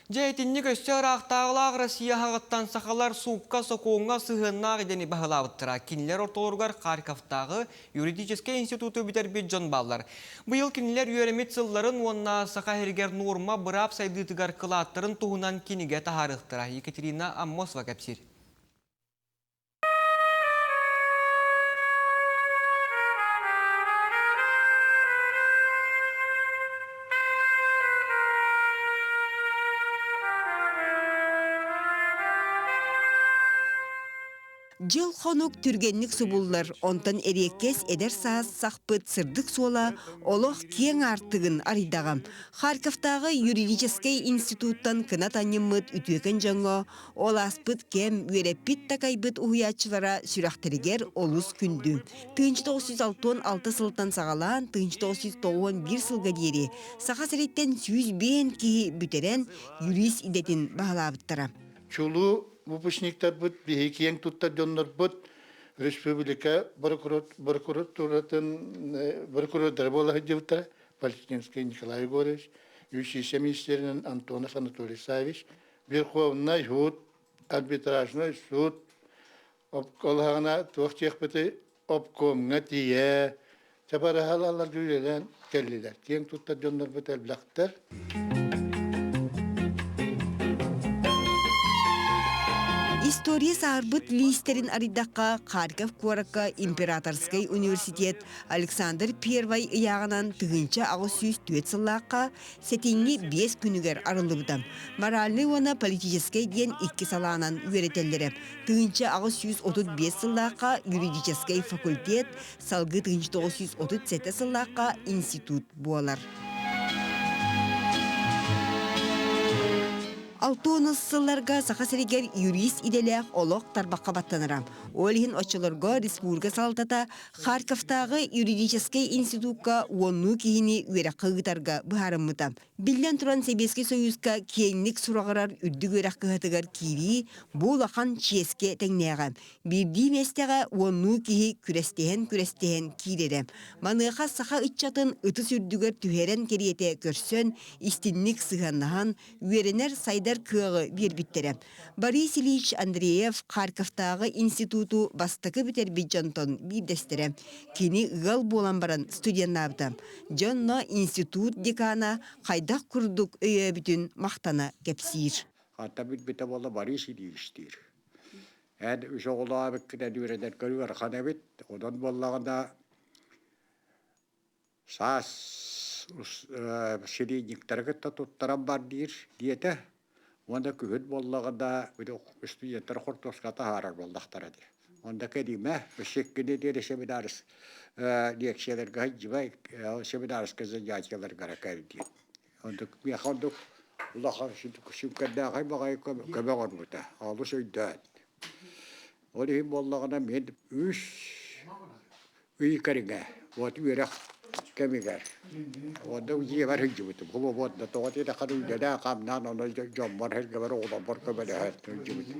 Жәйтінні көстер ақтағылақ Россия хағыттан сақалар суыққа соқуыңа сығыннақ едені бағылауыттыра. Кенілер ортолырғар Харьковтағы юридический институты бүтер бет жон балар. Бұйыл кенілер үйеремет сылларын онна сақа хергер норма бұрап сайдытығар қылаттырын туғынан кенеге тахарықтыра. Екатерина Аммосова кәпсір. Жыл хонук түргенник субуллар, онтан эреккес эдер саас сақпыт сырдык суола, олох кең артыгын аридагам. Харьковтағы юридический институттан кына таныммыт үтөкен жаңо, ол аспыт кем үереппит такайбыт уhuячылара сүрәхтерігер олус күнді. 1906 сылтан сағалан, 1991 сылға дері, сақа сәреттен 100 бен ки бүтерен юрист идетін бағалабыттара. Чулу выпускниктар бут, бихекиен туттар доннор бут, республика прокуратура бола хадивта, Палестинский Николай Егорович, юстиция министерин Антонов Анатолий Савич, Верховный суд, арбитражный суд, обколхана туахтехпыты, обкомга тие, чапарахалалар дүйелен келлилер. Кең туттар доннор бут элблактар. История саарбыт листерин аридаққа Харьков Куаракка Императорский университет Александр I яғынан тығынча ағыз түйет сыллаққа сетинги 5 күнігер арылыбыдан. Моральный оны политический ден 2 саланан үйретелері. Тығынча ағыз 35 сыллаққа юридический факультет, салғы 1937 сыллаққа институт буалар. Алтуыныз сылларға сақасырегер юрист иделек олық тарбаққа баттанырам. Олығын очылырға республика салтата Харьковтағы юридический институтқа онну кейіні өрек қығытарға бұхарыммытам. Билден тұран Себеске Союзка кеңлік сұрағырар үрді өрек қығытығар кейі бұл ақан ческе тәңнеғам. Бірді местеға онну кейі күрестеген кейдерем. Маныға сақа үтчатын үті сүрдігер түхерен кериете көрсен, истинник сығаннаған, өренер сайдар кеннер кыгы бирбиттере. Борис Ильич Андреев Харьковтагы институту бастыкы битербит жонтон бирдестере. Кини гал болан баран студентнабыта. Жонно институт декана хайдак курдук өйө бүтүн мактана кепсир. Hatta bir bolla Barış iliştir. Yani üç oğlu abi kine düğreden görüyor kanebit. Ondan bollağında sas şiri yıktarık da tuttaran var diyete. Onda kühüt bollağında bir de üstü yeter hortoskata harar bollağtara diye. Onda kedime şekkini diye seminarız. Diyekşeler gayciba seminarız kızı yağçalar garakay diye. Onda bir handık Allah şu kadar hay bakay kabagan muta. Alı söyler. Olihim bollağına med üç üy karınga. Vat üyrak kemiger. Onda ujiye var hıcı butu. Bu vat da toğati da kadın deda kamdan onu jambar her gabar oğlan var kabale her hıcı butu.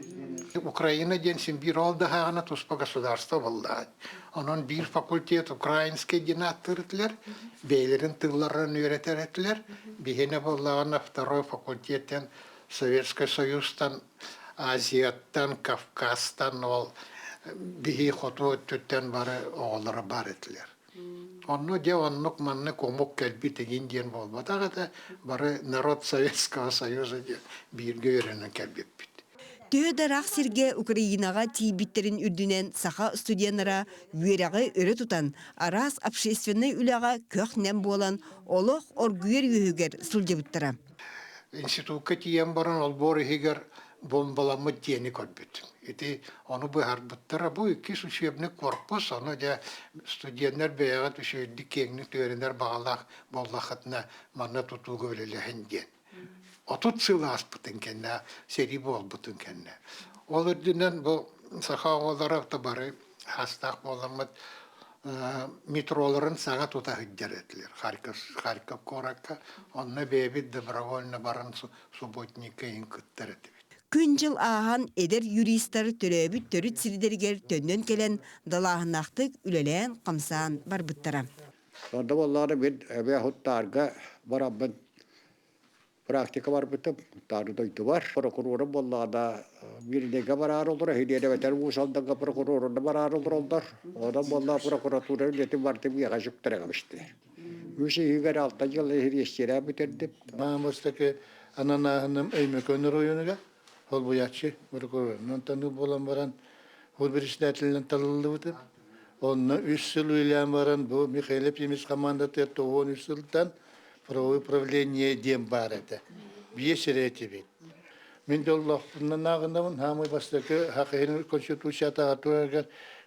Украина денсин bir oldu hana tuspa государство vallahi. Onun bir fakultet Ukrayinske dinatırdılar. Beylerin tıllarını öğretirdiler. Bihine vallahi второй fakultetten Sovyetский Союз'tan, Aziyat'tan, Kafkas'tan ol bihi xotu tütten barı oğulları bar ettiler. Onu de onluk manne komuk kelbi tegin diyen olmadı. Da barı Narod Sovyetского Союза bir görenen kelbi bit. Töödarak sirge Ukrainaga tibitlerin ürdünen saha studiyanlara üyerağı öre tutan aras общественный ülaga köhnem bolan oloq orgüyer yühüger sılcabıttara. İnstitutka tiyen baran olboru higer bombalamı diyeni kodbüt. Eti onu bu harbıttara bu iki suçebni korpus onu da studiyanlar beyagat şu dikengni törenler bağlaq bollaqatna manna tutuğu öyle hendiyen. Otut sılı aspıtın kenne, seri bol butun kenne. Olurdunan bu saha olarak da bari hastaq bolamad metroların sağa tuta hıdder ettiler. Harkov korakka, onunla bebi добровольно baran subotnika inkıttır etti. Күнжыл ахан эдер юристтар төрөбүт төрүт сирдеригер төндөн келен далаахнактык үлелен камсаан барбыттара. Onda vallahi ben eve huttarga barabın praktika var bıtıp tarih doydu var. Prokurorun vallahi da bir nege barar olur. Hediye veter usaldan prokurorun da barar olur. O da vallahi prokuratura iletim vardı bir yakacık tıragamıştı. Üç higer altta yıl hediyeşçilere bitirdim. Bağımızdaki ananahının eymök önür oyunuga. Hol bu yaşçı prokurorun tanı bolan baran hol bir işletilinden talıldı bıtıp. Onun 3 yıl üyelen varan bu Mikhail Pimiz komandatı 13 yıldan правление дем барады. Биесерети бит. Мен доллах bundan nağındamın hamı bastaki hakkının konstitusiyata atuagar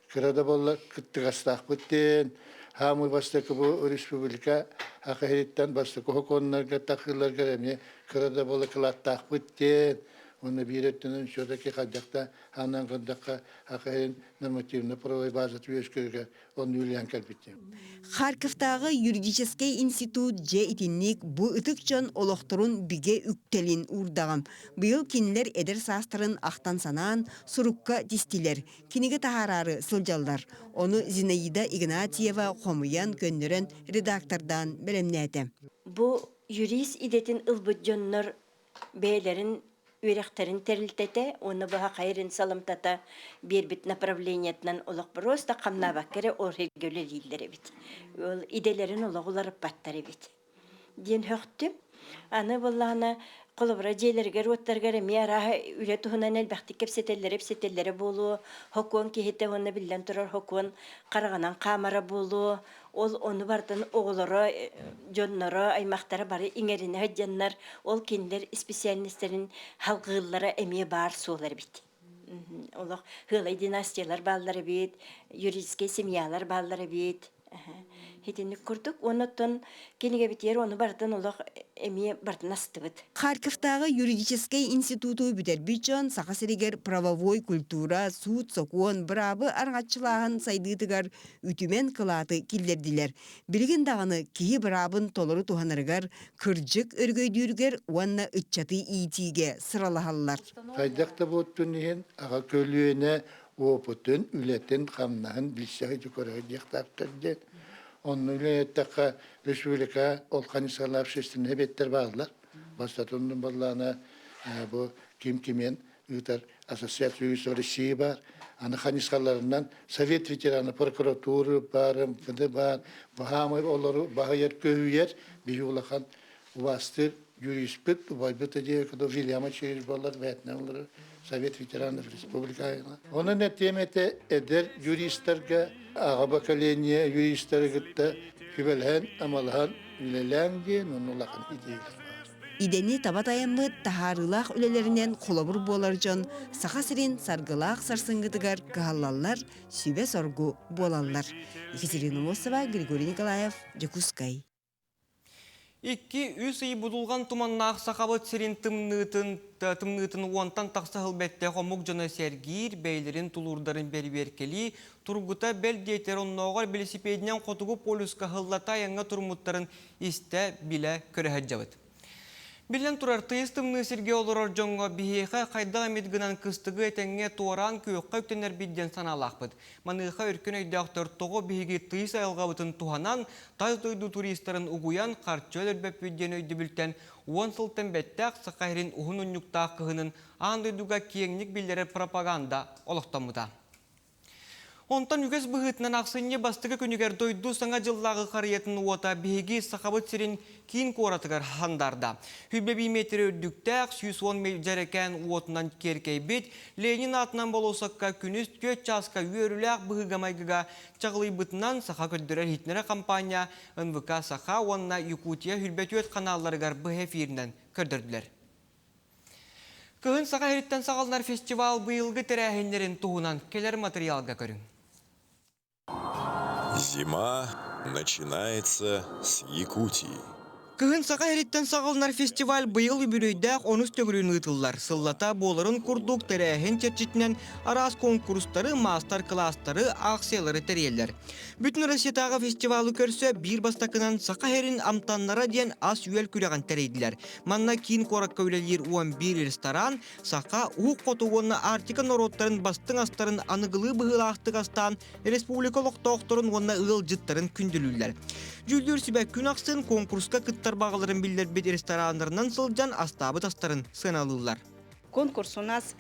kırada bolla kıttıgastaq bitten. Hamı bastaki bu respublika hakkından bastaki hukonlarga takırlar göremiye kırada bolla kılattaq bitten. Onu bir ettiğinin şuradaki kacakta hanan kandaka hakkının normativne provay bazı tüyeskörge onu üleyen kalbitti. Харьковтагы юридический институт же итинник бу ытыкчон олохторун биге үктелин урдагам. Быйыл кинилер эдер састырын ахтан санаан сурукка дистилер. Киниге тахарары сылжалдар. Onu Зинаида Игнатьева хомуян көннөрөн редактордан белемнәте. Bu юрист идетин ылбыджоннор бейлерин ürekterin teriltete, onu baha kayırın salamtata bir bit направлениятнан олық просто қамна баккере орхегөлі лилдері бит. Ол идelerin олағылары баттары бит. Ден хөктім, аны боллағына қолыбыра жейлерге, роттаргары мияраға үлі тұхынан әлбәқті кепсетелері болу, хокуан кейтті оны білден тұрар хокуан қарағанан қамара болу, ол оны бардын оғылары, жонлары, аймақтары бары иңеріне ғаджанлар, ол кендер специалистерін халғылары әме бар солар бит. Олық ғылай династиялар баллары бит, юридический семьялар баллары бит. Хетинник курдук, онуттан кенеге битер, оны бардын олық эми бардын астыбыт. Харьковтагы юридический институту бүтербичон сахасыригер правовой культура, суд, сокуон, брабы аргатчылагын сайдыдыгар үтүмен кылаты килдердилер. Билген даганы кии брабын толору туханырыгар, кыржык өргөйдүргер, уанна ытчаты иитиге сыралахаллар. Хайдакта боттун иен, ага көлүөне опутун, үлетин, камнахын, билсеги жүкөрөй дияқтаптырден. Onun üyetteki Respublika Olkanısalı Общественный Hebetler bağlılar. Bastat onun ballarına bu kim kimin ıtar Asosiyasyonu России var. Ana xanişkalarından Sovet veteranı prokuraturu var, bıdı var. Bahamı onları bahayır köyüyer. Bir ulakan vastır, yürüyüşbüt, baybıt diye kadar William'a çevirbalar ve etnemleri Sovet veteranı Respublika'yla. Onun netimete eder juristlerge, ağa bakaleniye juristlerge hübelhen, amalhan, ülelen diye onun ulakan ideyi. İdeni tabat ayamı taharılaq ülelerinden kolabur bolarcan, sağa sirin sargılaq sarsıngıdıgar kıhallallar, sübe sorgu bolallar. Екатерина Мосова, Григорий Николаев, Jakutskay. 2-3 ый будулған туманнақ сақабыт сирин тымнытын уантан тақсы хылбетте қомук жана сергир бейлерин тулурдарын берберкели тургута бел дейтер онноғар велосипедінен қотугу полюска хыллата яңа турмуттарын исте биле көрәхәджабыт. Билен турар тыйыстымны сирге олорор жоңго бихеха қайдаға медгінан кыстығы етенге туаран күйөкқа үктенер бидден саналақпыд. Маныға өркін өйдіақтыр тоғы бихеге тыйыс айылғабытын туханан, тайдойду туристарын угуян қарчөл өрбәп бидден өйді бүлтен 10 сылтын бәттәк сақайрин ұхын ұнюктақ кығынын аңдойдуға киеңнік билдері пропаганда олықтамыда. Онтан үгес бұғытынан ақсынне бастығы күнігер дойду саңа жыллағы қариетін уота бейгі сақабыт сирин кейін қоратығар хандарда. Хүбе метр өрдіктәк 110 жәрекән уотынан керкей бет, Ленин атынан болосаққа күніст көт часқа өріләк бұғығамайғыға чағылый бұтынан сақа көддірер хитнері компания НВК сақа онына Якутия хүлбет өт қаналарығар бұғы эфирінен көрдірділер. Кығын сақа херіттен сағалынар фестивал бұйылғы тәрәхендерін туғынан келер материалға көрін. Зима начинается с Якутии. Кыгын сақа херіттен сағалынар фестиваль бұйыл үбірейдәк 13 төгірін ұтылар. Сыллата боларын күрдік тәрәхен черчетінен арас конкурстары, мастер-кластары, ақсиялары тәрелер. Бүтін Россиятағы фестивалы көрсі бір бастақынан сақа херін амтанлара ден ас үйел күреген тәрейділер. Манна кейін қораққа өлелер 11 ресторан, сақа ұқ қотуғынна артика нороттарын бастың астарын анығылы бұғыл ақтық астан республикалық тоқтырын онна ұғыл жыттарын күнділілер. Жүлдер сібә күн ақсын конкурска кыттар бағыларын білдер бет ресторандарынан сылжан астабы тастарын сыналылар. Конкурс у нас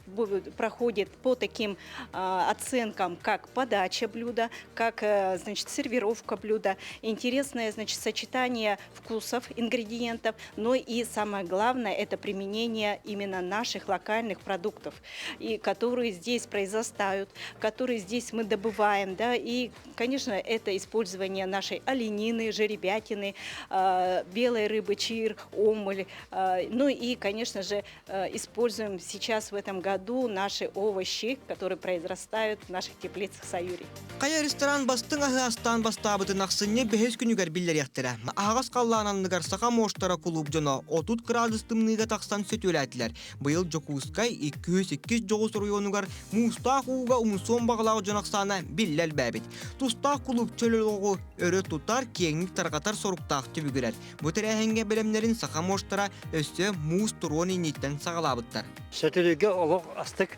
проходит по таким оценкам, как подача блюда, как сервировка блюда, интересное сочетание вкусов, ингредиентов, но и самое главное это применение именно наших локальных продуктов, и которые здесь произрастают, которые здесь мы добываем, да, и, конечно, это использование нашей оленины, жеребятины, белой рыбы, чир, омуль, ну и, конечно же, используем сейчас в этом году наши овощи, которые произрастают в наших теплицах Саюри. Кая ресторан бастың астан бастабытын ақсынне бәхес күнігер білдер яқтыра. Ағас қаллананныгар сақа моштара кулуп жона 30 градустымныға тақсан сөтөл әтілер. Бұйыл Jakutskay 208 жоғыс районугар мұстақ уға умусон бағылағы жонақсана білләл бәбет. Тұстақ кулуп чөліліғі өрі тұтар кеңік тарғатар соруқтақ түбігірер. Бұтыр әхенге білімлерін сақа моштара өсі мұз тұруын инеттен сағалабыттар. Сөтілігі олық астық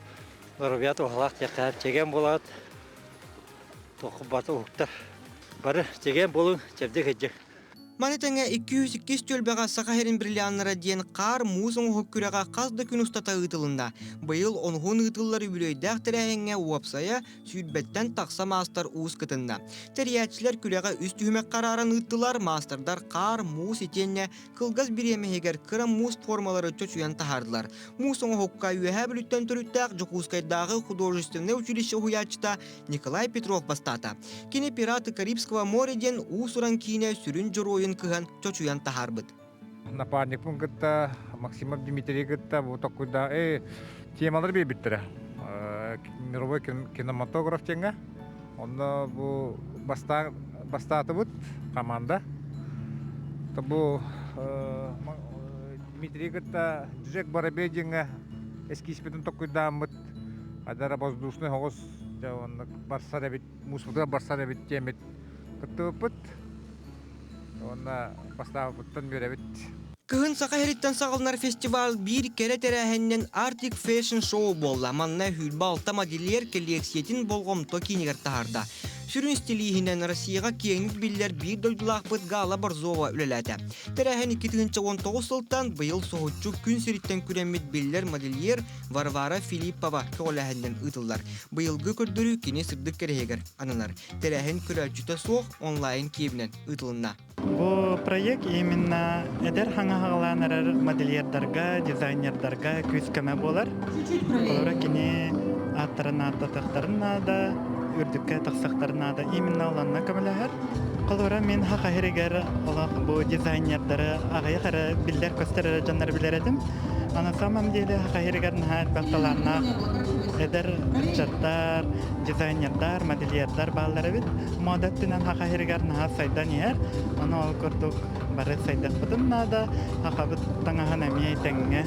ғырбият оғылақ текәр теген болады. Тоқы баты ұқтар. Бары теген болың жевдік әджік. Манетеңе 202 төлбәға сақа херін бірлянлара дейін қар музың өккүрәға қазды күн ұстата ұйтылында. Бұйыл онғын ұйтыллар үбілейдәқ тәрәхенге уапсая сүйдбәттен тақса мастар уыз кытында. Тәриячілер күрәға үст үмек қарарын ұйттылар, мастардар қар, муз етенне, қылғыз біремегер кыра муз формалары чөчуян тахардылар. Музың өкка үйәе бүліттен түріттәқ Jakutskayдағы художественное училище ұхуячыта Николай Петров бастата. Кені пираты Карибского мореден уысыран кейіне сүрін жұройын кыған чочуян тахарбыт. Напарник пункта Максимов Дмитрий гытта вот такой да темалар бейбиттер. Мировой кинематограф тенга. Он бу бастаты бут команда. То бу Дмитрий гытта Джек Барабединга эскиспетен такой да мыт. Адара воздушный хогос он барсарабит мусуда барсарабит темет. Кытты бут. Онна бастап буттан беребит. Кыгын сақа хериттен сағылынар фестивал бір кере тәрәхеннен Arctic Fashion Show болла. Манна хүлбі алта модельер коллекциятин болғым токинегер тахарда. Sürün stilihinden Россияға кеңік биллер bir doydulaqpıt Gala Barzova ülelәді. Terehen 2019 sıltan bıyıl soğutçu gün siritten küremmit biller modelyer Varvara Filippova köğlәhenden ıtıllar. Bıyılgı kördürü kine sırdık kereheger analar. Terehen kürelçüte soğuk online kiyibinen ıtılına. Bu proyekt именно эдер хаңаһаланар модельердарга, дизайнердарга күскәмә булар. Олора кини аттарына татактарына да, үрдүккә таксактарына да именно аланна көмеләһәр. Олора мен хакыйригәр алак бу дизайнерлары агайгара билләр көстәрә җаннар биләредем. На самом деле хакыйригәр нәһәт бакталарына эдер чаттар, дизайнердар, модельердар баллары бит модаттынан хакыйригәр нәһәт сайдан яр. Аны ал көрдүк бары сайдак бутынна да хакабыт таңаһана мийтеңгә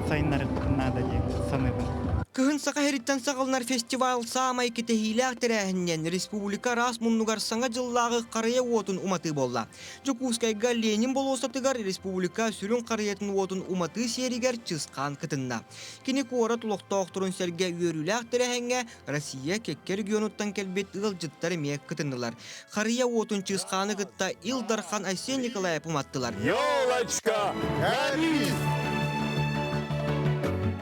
сайнар бутынна да саныбын. Кыһын сака хериттен сакалнар фестиваль самай кетехилак терәһиннән республика рас муннугар саңа жыллагы карыя отун уматы болла. Жокускайга Ленин болосатыгар республика сүрүн карыятын отун уматы серигер чыскан кытынна. Кини кора тулоктоктурун серге үйөрүлак терәһингә Россия кекке регионуттан келбет ылжыттар мек кытыннылар. Карыя отун чысканы кытта Илдархан Айсен Николаев уматтылар. Ёлочка, горит!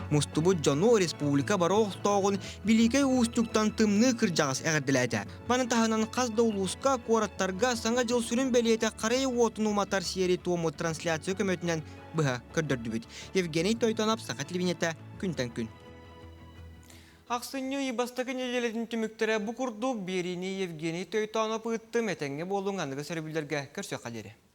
Мустубу Жону республика бароқ тоғын биликай уустуктан тымны кыржағыз әғірділәді. Баны тағынан қазда улуска қораттарға саңа жыл сүрін бәлеті қарай отын уматар сиери туымы трансляция көмөтінен бұға көрдірді бүд. Евгений Тойтанап, Сақат Левинета, күнтен күн. Ақсынны ибастықы неделетін түміктері бұқырды беріне Евгений Тойтанап ұтты мәтәңе болуң анығы сәрбілдерге көрсе қадері.